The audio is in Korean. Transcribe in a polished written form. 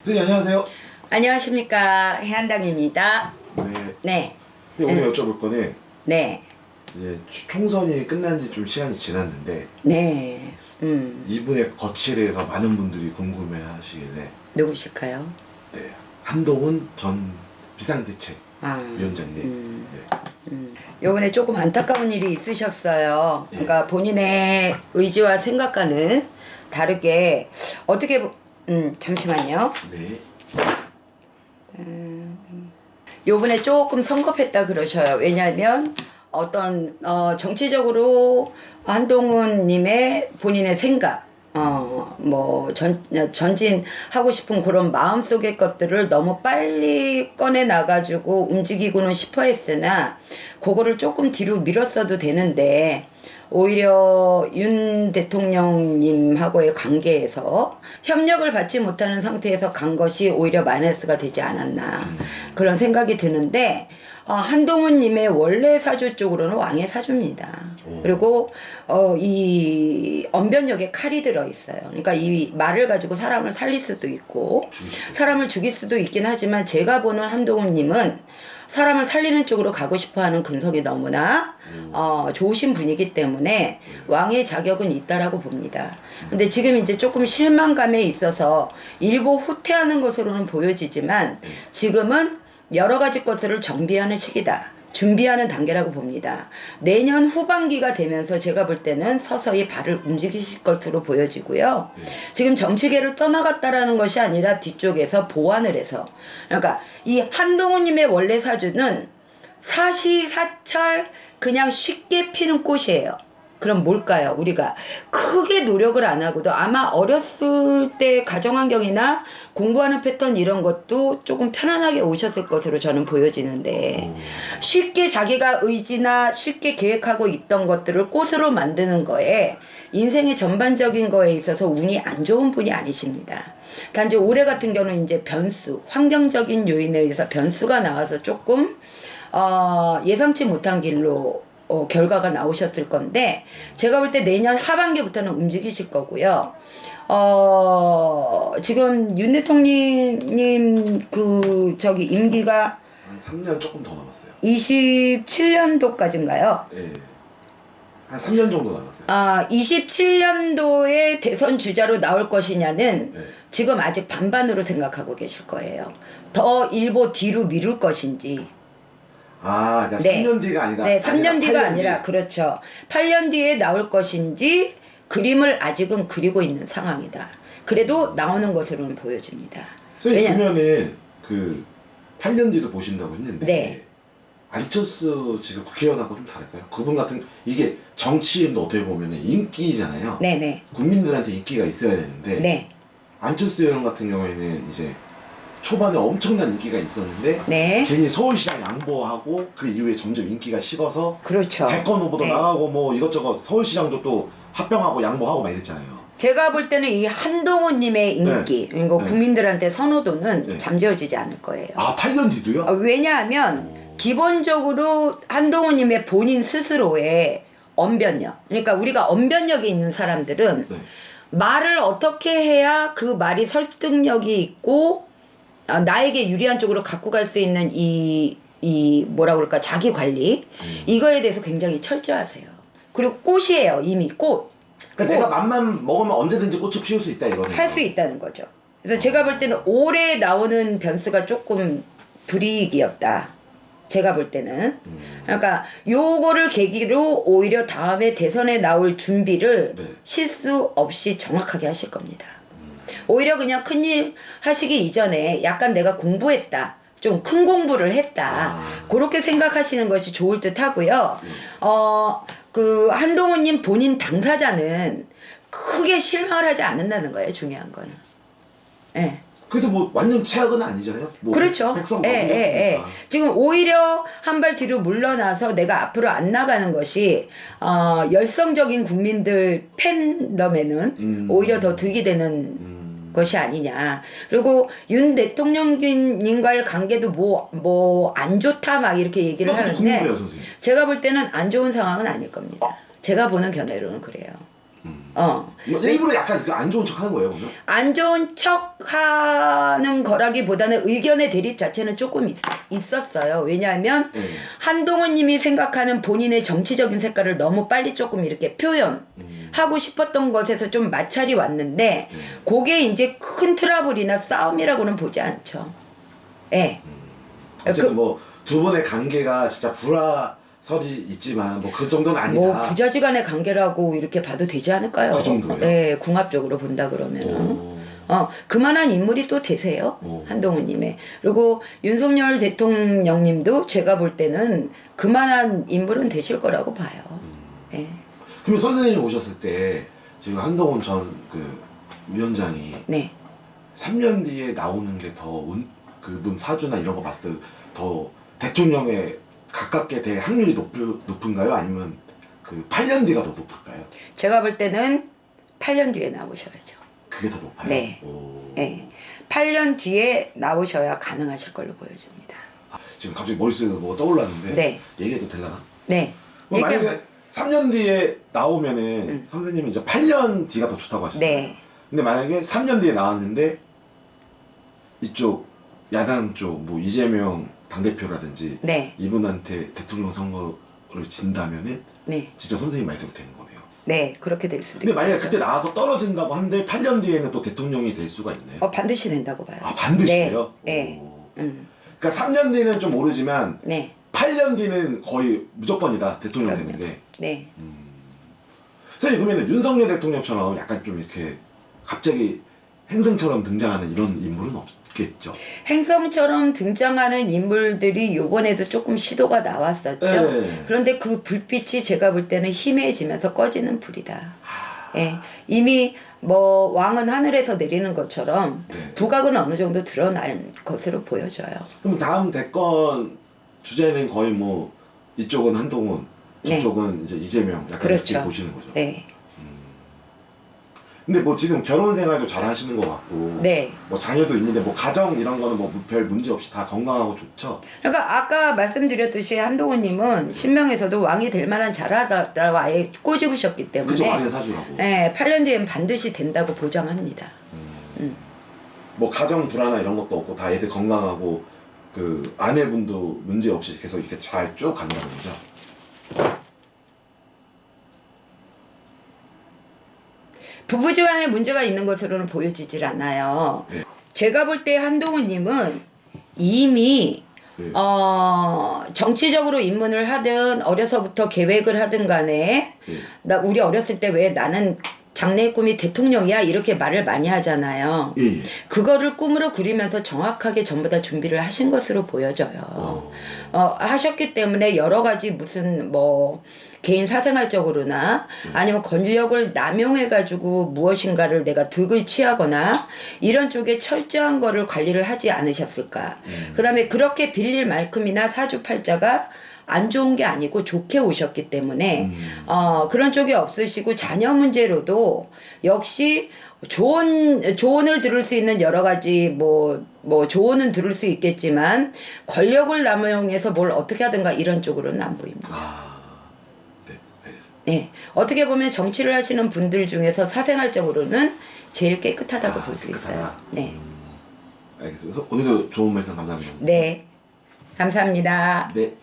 선생님 안녕하세요. 안녕하십니까, 해안당입니다. 네. 네. 오늘 여쭤볼 거는 네. 이제 총선이 끝난 지 좀 시간이 지났는데 네. 이분의 거취에 대해서 많은 분들이 궁금해하시길래 누구실까요? 네. 한동훈 전 비상대책위원장님. 네. 요번에 조금 안타까운 일이 있으셨어요. 그러니까 본인의 의지와 생각과는 다르게 어떻게 잠시만요. 네. 요번에 조금 성급했다 그러셔요. 왜냐하면 어떤 정치적으로 한동훈님의 본인의 생각, 전진하고 싶은 그런 마음속의 것들을 너무 빨리 꺼내 나가지고 움직이고는 싶어 했으나 그거를 조금 뒤로 미뤘어도 되는데 오히려 윤 대통령님하고의 관계에서 협력을 받지 못하는 상태에서 간 것이 오히려 마이너스가 되지 않았나 그런 생각이 드는데 한동훈님의 원래 사주 쪽으로는 왕의 사주입니다. 그리고 이 언변력에 칼이 들어있어요. 그러니까 이 말을 가지고 사람을 살릴 수도 있고 사람을 죽일 수도 있긴 하지만 제가 보는 한동훈님은 사람을 살리는 쪽으로 가고 싶어하는 근성이 너무나 좋으신 분이기 때문에 왕의 자격은 있다라고 봅니다. 근데 지금 이제 조금 실망감에 있어서 일부 후퇴하는 것으로는 보여지지만 지금은 여러 가지 것들을 정비하는 시기다. 준비하는 단계라고 봅니다. 내년 후반기가 되면서 제가 볼 때는 서서히 발을 움직이실 것으로 보여지고요. 지금 정치계를 떠나갔다라는 것이 아니라 뒤쪽에서 보완을 해서 그러니까 이 한동훈님의 원래 사주는 사시사철 그냥 쉽게 피는 꽃이에요. 그럼 뭘까요? 우리가 크게 노력을 안 하고도 아마 어렸을 때 가정환경이나 공부하는 패턴 이런 것도 조금 편안하게 오셨을 것으로 저는 보여지는데 쉽게 자기가 의지나 쉽게 계획하고 있던 것들을 꽃으로 만드는 거에 인생의 전반적인 거에 있어서 운이 안 좋은 분이 아니십니다. 단지 올해 같은 경우는 이제 변수, 환경적인 요인에 의해서 변수가 나와서 조금 예상치 못한 길로 결과가 나오셨을 건데 제가 볼 때 내년 하반기부터는 움직이실 거고요. 지금 윤 대통령님 임기가 한 3년 조금 더 남았어요. 27년도까지인가요? 네. 한 3년 정도 남았어요. 27년도에 대선 주자로 나올 것이냐는 네. 지금 아직 반반으로 생각하고 계실 거예요. 더 일부 뒤로 미룰 것인지. 그러니까 3년 뒤가 아니라 네, 3년 뒤가 아니라 그렇죠. 8년 뒤에 나올 것인지 그림을 아직은 그리고 있는 상황이다. 그래도 나오는 것으로는 보여집니다. 선생님 보면은 그 8년 뒤도 보신다고 했는데 네. 안철수 지금 국회의원하고 좀 다를까요? 그분 같은 이게 정치인도 어떻게 보면 인기잖아요. 네네. 국민들한테 인기가 있어야 되는데 네. 안철수 의원 같은 경우에는 이제 초반에 엄청난 인기가 있었는데 네. 괜히 서울시장 양보하고 그 이후에 점점 인기가 식어서 그렇죠. 대권 후보도 네. 나가고 뭐 이것저것 서울시장도 또 합병하고 양보하고 막 이랬잖아요. 제가 볼 때는 이 한동훈님의 인기, 그리고 국민들한테 선호도는 잠재워지지 않을 거예요. 8년 뒤도요? 왜냐하면 기본적으로 한동훈님의 본인 스스로의 언변력, 그러니까 우리가 언변력이 있는 사람들은 말을 어떻게 해야 그 말이 설득력이 있고 나에게 유리한 쪽으로 갖고 갈 수 있는 이 뭐라 그럴까 자기 관리 이거에 대해서 굉장히 철저하세요. 그리고 꽃이에요. 이미 꽃. 그러니까 내가 맘만 먹으면 언제든지 꽃을 피울 수 있다 이거는. 할 수 있다는 거죠. 그래서 제가 볼 때는 올해 나오는 변수가 조금 불이익이었다. 제가 볼 때는. 그러니까 요거를 계기로 오히려 다음에 대선에 나올 준비를 실수 없이 정확하게 하실 겁니다. 오히려 그냥 큰일 하시기 이전에 약간 내가 공부했다. 좀 큰 공부를 했다. 그렇게 생각하시는 것이 좋을 듯 하고요. 그 한동훈님 본인 당사자는 크게 실망을 하지 않는다는 거예요. 중요한 거는. 예. 그래도 뭐 완전 최악은 아니잖아요. 뭐 그렇죠. 백성 지금 오히려 한 발 뒤로 물러나서 내가 앞으로 안 나가는 것이 열성적인 국민들 팬덤에는 오히려 더 득이 되는 것이 아니냐. 그리고 윤 대통령님과의 관계도 뭐 안 좋다 막 이렇게 얘기를 하는데 궁금해요, 선생님. 제가 볼 때는 안 좋은 상황은 아닐 겁니다. 제가 보는 견해로는 그래요. 어. 뭐 일부러 약간 그 안 좋은 척 하는 거예요, 그러면? 안 좋은 척 하는 거라기보다는 의견의 대립 자체는 조금 있었어요. 왜냐하면 한동훈 님이 생각하는 본인의 정치적인 색깔을 너무 빨리 조금 이렇게 표현하고 싶었던 것에서 좀 마찰이 왔는데 그게 이제 큰 트러블이나 싸움이라고는 보지 않죠. 예. 어쨌든 뭐 두 분의 관계가 진짜 불화설이 있지만 뭐 그 정도는 아니다. 뭐 부자지간의 관계라고 이렇게 봐도 되지 않을까요? 그 정도예요? 예, 궁합적으로 본다 그러면 그만한 인물이 또 되세요. 한동훈님의. 그리고 윤석열 대통령님도 제가 볼 때는 그만한 인물은 되실 거라고 봐요. 예. 그러면 선생님 오셨을 때 지금 한동훈 전 그 위원장이 네. 3년 뒤에 나오는 게 더 그분 사주나 이런 거 봤을 때 더 대통령에 가깝게 될 확률이 높은가요? 아니면 그 8년 뒤가 더 높을까요? 제가 볼 때는 8년 뒤에 나오셔야죠. 그게 더 높아요? 네. 오. 네. 8년 뒤에 나오셔야 가능하실 걸로 보여집니다. 지금 갑자기 머릿속에 뭐가 떠올랐는데 네. 얘기해도 되려나? 네. 뭐 만약에 3년 뒤에 나오면은 선생님이 이제 8년 뒤가 더 좋다고 하셨잖아요. 네. 근데 만약에 3년 뒤에 나왔는데 이쪽 야당 쪽 뭐 이재명 당대표라든지 네. 이분한테 대통령 선거를 진다면은 네. 진짜 선생님 말대로 되는 거네요. 네. 그렇게 될 수도 근데 만약에 있겠죠. 그때 나와서 떨어진다고 한들 8년 뒤에는 또 대통령이 될 수가 있나요? 반드시 된다고 봐요. 아 반드시요? 네. 오. 네. 그러니까 3년 뒤는 좀 모르지만 네. 8년 뒤는 거의 무조건이다 대통령 그럼요. 되는 게. 네. 선생님 그러면 윤석열 대통령처럼 약간 좀 이렇게 갑자기 행성처럼 등장하는 이런 인물은 없겠죠? 행성처럼 등장하는 인물들이 요번에도 조금 시도가 나왔었죠. 네. 그런데 그 불빛이 제가 볼 때는 희미해지면서 꺼지는 불이다. 예. 이미 뭐 왕은 하늘에서 내리는 것처럼 네. 부각은 어느 정도 드러날 것으로 보여져요. 그럼 다음 대권 주제는 거의 뭐 이쪽은 한동훈, 저쪽은 이제 이재명 약간 그렇죠. 이렇게 보시는 거죠? 네. 근데 뭐 지금 결혼 생활도 잘 하시는 것 같고 네. 뭐 자녀도 있는데 뭐 가정 이런 거는 뭐 별 문제 없이 다 건강하고 좋죠? 그러니까 아까 말씀드렸듯이 한동훈님은 신명에서도 왕이 될 만한 잘하다라고 아예 꼬집으셨기 때문에 그쵸, 왕의 사주라고. 네, 8년 뒤엔 반드시 된다고 보장합니다. 뭐 가정 불화나 이런 것도 없고 다 애들 건강하고 그 아내분도 문제 없이 계속 이렇게 잘 쭉 간다는 거죠? 부부지간에 문제가 있는 것으로는 보여지질 않아요. 네. 제가 볼 때 한동훈님은 이미 네. 정치적으로 입문을 하든 어려서부터 계획을 하든 간에 우리 어렸을 때 왜 나는 장래의 꿈이 대통령이야 이렇게 말을 많이 하잖아요. 예. 그거를 꿈으로 그리면서 정확하게 전부 다 준비를 하신 것으로 보여져요. 하셨기 때문에 여러 가지 무슨 뭐 개인 사생활적으로나 아니면 권력을 남용해가지고 무엇인가를 내가 득을 취하거나 이런 쪽에 철저한 거를 관리를 하지 않으셨을까. 그 다음에 그렇게 빌릴 만큼이나 사주팔자가 안 좋은 게 아니고 좋게 오셨기 때문에 그런 쪽이 없으시고 자녀 문제로도 역시 조언을 들을 수 있는 여러 가지 뭐 조언은 들을 수 있겠지만 권력을 남용해서 뭘 어떻게 하든가 이런 쪽으로는 안 보입니다. 네, 알겠습니다. 네, 어떻게 보면 정치를 하시는 분들 중에서 사생활적으로는 제일 깨끗하다고 볼 수 있어요. 네, 알겠습니다. 오늘도 좋은 말씀 감사합니다. 네, 감사합니다. 네.